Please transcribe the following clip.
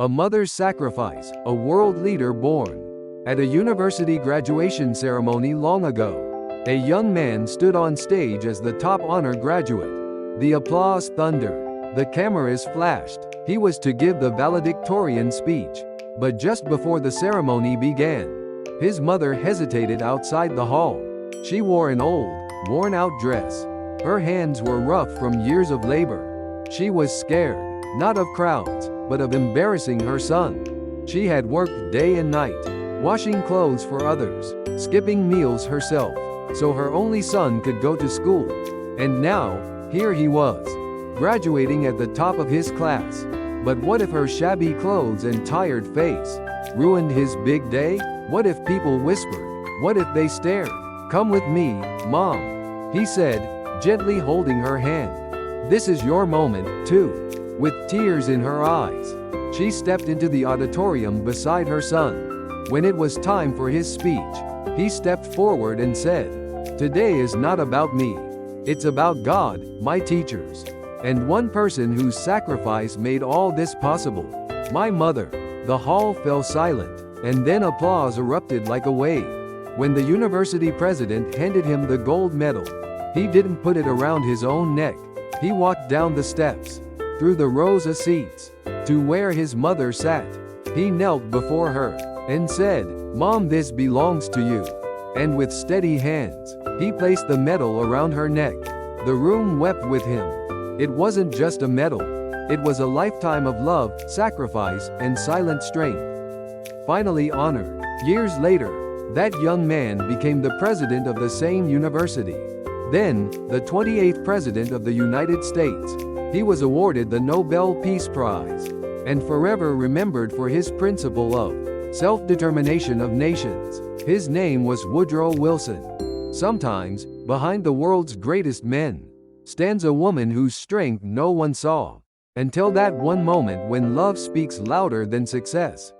A mother's sacrifice, a world leader born. At a university graduation ceremony long ago, a young man stood on stage as the top honor graduate. The applause thundered. The cameras flashed. He was to give the valedictorian speech. But just before the ceremony began, his mother hesitated outside the hall. She wore an old, worn-out dress. Her hands were rough from years of labor. She was scared, not of crowds, but of embarrassing her son. She had worked day and night, washing clothes for others, skipping meals herself, so her only son could go to school. And now, here he was, graduating at the top of his class. But what if her shabby clothes and tired face ruined his big day? What if people whispered? What if they stared? "Come with me, Mom," he said, gently holding her hand. "This is your moment, too." With tears in her eyes, she stepped into the auditorium beside her son. When it was time for his speech, he stepped forward and said, "Today is not about me. It's about God, my teachers, and one person whose sacrifice made all this possible, my mother." The hall fell silent, and then applause erupted like a wave. When the university president handed him the gold medal, he didn't put it around his own neck. He walked down the steps, through the rows of seats, to where his mother sat. He knelt before her and said, "Mom, this belongs to you." And with steady hands, he placed the medal around her neck. The room wept with him. It wasn't just a medal. It was a lifetime of love, sacrifice, and silent strength. Finally honored, years later, that young man became the president of the same university. Then, the 28th President of the United States. He was awarded the Nobel Peace Prize, and forever remembered for his principle of self-determination of nations. His name was Woodrow Wilson. Sometimes, behind the world's greatest men, stands a woman whose strength no one saw, until that one moment when love speaks louder than success.